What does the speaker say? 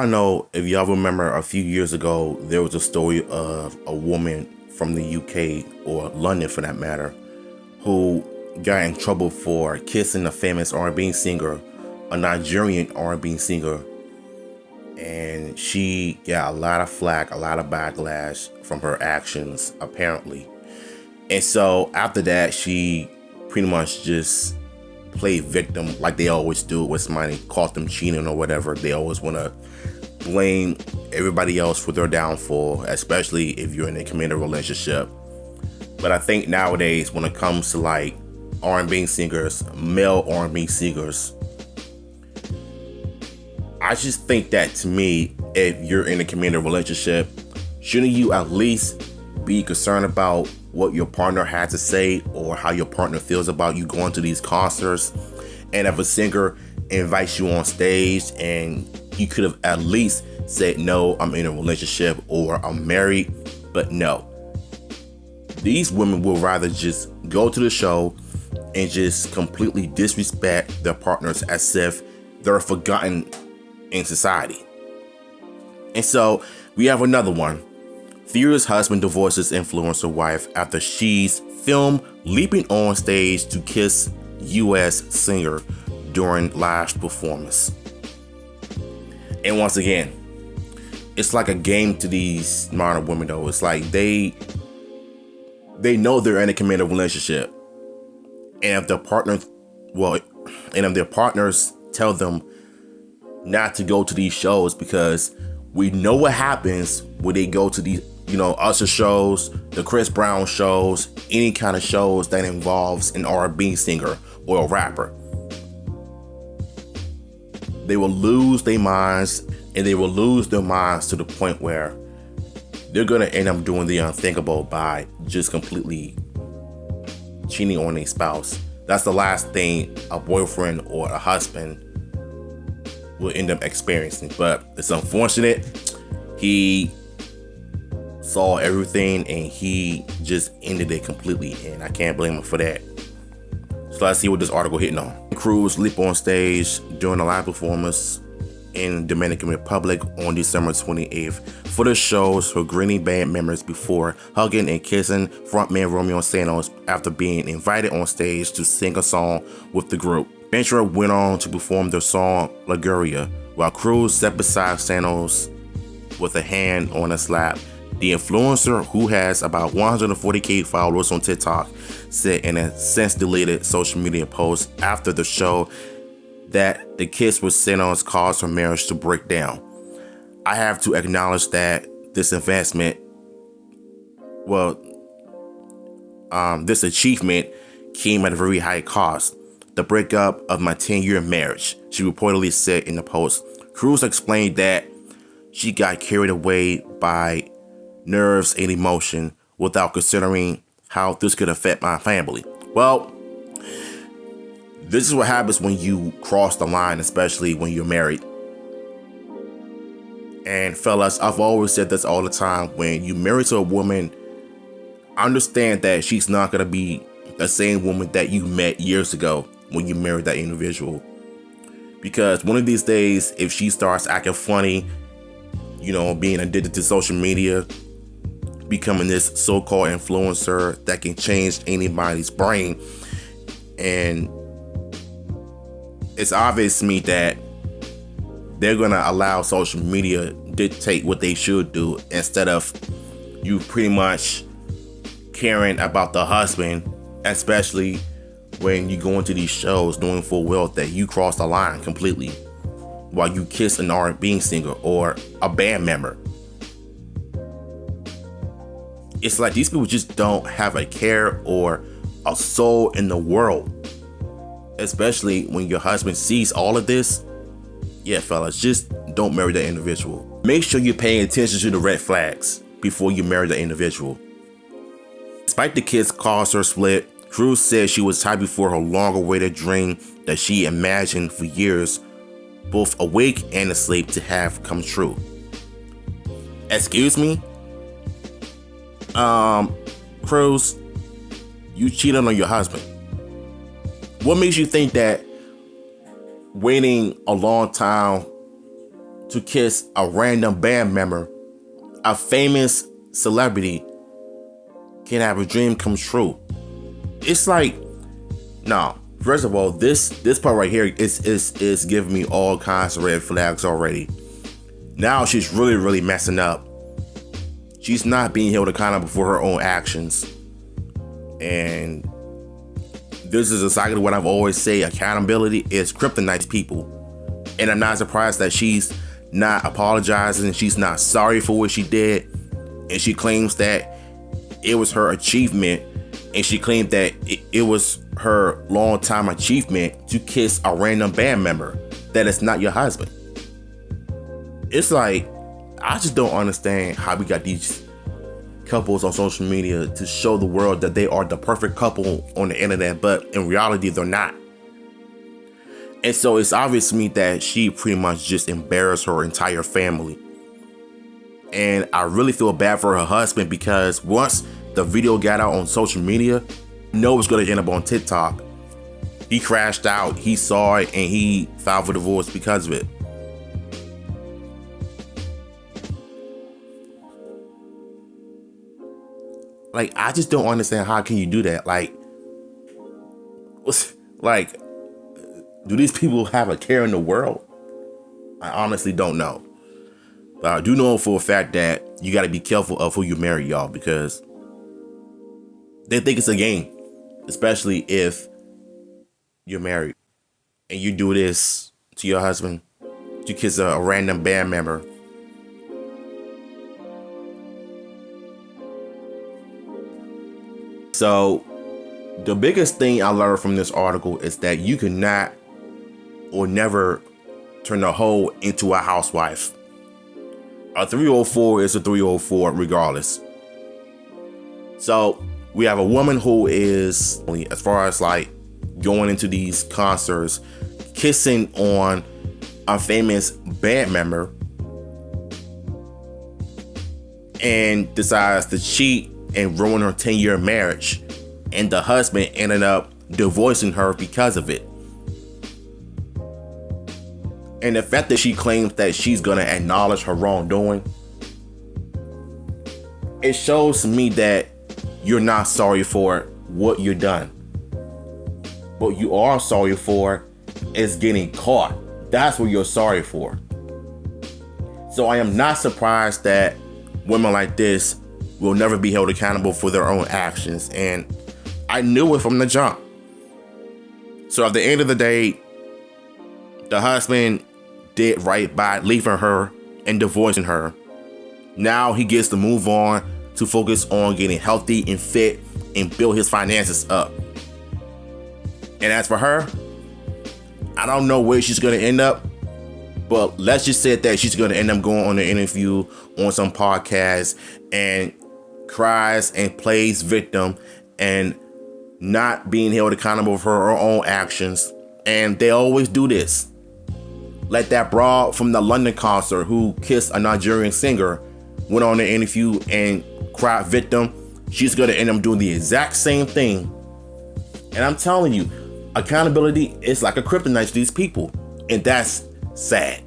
I know if y'all remember a few years ago, there was a story of a woman from the UK, or London for that matter, who got in trouble for kissing a famous R&B singer, a Nigerian R&B singer, and she got a lot of flack, a lot of backlash from her actions, apparently. And so after that, she pretty much just played victim like they always do when somebody caught them cheating or whatever. They always want to blame everybody else for their downfall, especially if you're in a committed relationship. But I think nowadays, when it comes to like R&B singers, male R&B singers, I just think that, to me, if you're in a committed relationship, shouldn't you at least be concerned about what your partner had to say or how your partner feels about you going to these concerts? And if a singer invites you on stage, and you could have at least said, no, I'm in a relationship or I'm married, but no. These women will rather just go to the show and just completely disrespect their partners as if they're forgotten in society. And so we have another one. Theo's husband divorces influencer wife after she's filmed leaping on stage to kiss US singer during live performance. And once again, it's like a game to these modern women though. It's like they know they're in a committed relationship. And if their partners tell them not to go to these shows, because we know what happens when they go to these, Usher shows, the Chris Brown shows, any kind of shows that involves an R&B singer or a rapper. They will lose their minds, and they will lose their minds to the point where they're going to end up doing the unthinkable by just completely cheating on a spouse. That's the last thing a boyfriend or a husband will end up experiencing. But it's unfortunate. He saw everything and he just ended it completely, and I can't blame him for that. So let's see what this article hitting on. Cruz leap on stage during a live performance in Dominican Republic on December 28th. Footage shows her greeting band members before hugging and kissing frontman Romeo Santos after being invited on stage to sing a song with the group. Ventura went on to perform their song Liguria, while Cruz sat beside Santos with a hand on his lap. The influencer, who has about 140,000 followers on TikTok, said in a since deleted social media post after the show that the kiss with Santos caused her marriage to break down. I have to acknowledge that this this achievement came at a very high cost. The breakup of my 10-year marriage, she reportedly said in the post. Cruz explained that she got carried away by nerves and emotion without considering how this could affect my family. Well, this is what happens when you cross the line, especially when you're married. And fellas, I've always said this all the time. When you marry to a woman, understand that she's not going to be the same woman that you met years ago when you married that individual. Because one of these days, if she starts acting funny, being addicted to social media, becoming this so-called influencer that can change anybody's brain, and it's obvious to me that they're going to allow social media dictate what they should do instead of you pretty much caring about the husband, especially when you go into these shows knowing full well that you cross the line completely while you kiss an R&B singer or a band member. It's like these people just don't have a care or a soul in the world. Especially when your husband sees all of this. Yeah, fellas, just don't marry that individual. Make sure you're paying attention to the red flags before you marry that individual. Despite the kids caused her split, Cruz said she was happy for her long-awaited dream that she imagined for years, both awake and asleep, to have come true. Excuse me? Cruz, you cheated on your husband. What makes you think that waiting a long time to kiss a random band member, a famous celebrity, can have a dream come true. It's like, no. First of all, this part right here is giving me all kinds of red flags already. Now she's really messing up. She's not being held accountable for her own actions. And this is exactly what I've always say, accountability is kryptonite to people. And I'm not surprised that she's not apologizing, she's not sorry for what she did. And she claims that it was her achievement, and she claimed that it was her long-time achievement to kiss a random band member that is not your husband. It's like, I just don't understand how we got these couples on social media to show the world that they are the perfect couple on the internet, but in reality, they're not. And so it's obvious to me that she pretty much just embarrassed her entire family. And I really feel bad for her husband, because once the video got out on social media, you know it's going to end up on TikTok. He crashed out, he saw it, and he filed for divorce because of it. Like, I just don't understand, how can you do that? Like, do these people have a care in the world? I honestly don't know. But I do know for a fact that you got to be careful of who you marry, y'all, because they think it's a game, especially if you're married and you do this to your husband, you kiss a random band member. So the biggest thing I learned from this article is that you cannot or never turn a hoe into a housewife. A 304 is a 304 regardless. So we have a woman who is, as far as like going into these concerts, kissing on a famous band member, and decides to cheat and ruin her 10-year marriage. And the husband ended up divorcing her because of it. And the fact that she claims that she's gonna acknowledge her wrongdoing, it shows me that you're not sorry for what you've done. What you are sorry for is getting caught. That's what you're sorry for. So I am not surprised that women like this will never be held accountable for their own actions. And I knew it from the jump. So at the end of the day, the husband did right by leaving her and divorcing her. Now he gets to move on to focus on getting healthy and fit and build his finances up. And as for her, I don't know where she's going to end up, but let's just say that she's going to end up going on an interview on some podcast and cries and plays victim and not being held accountable for her own actions. And they always do this. Like that broad from the London concert who kissed a Nigerian singer, went on an interview and cried victim. She's going to end up doing the exact same thing. And I'm telling you, accountability is like a kryptonite to these people. And that's sad.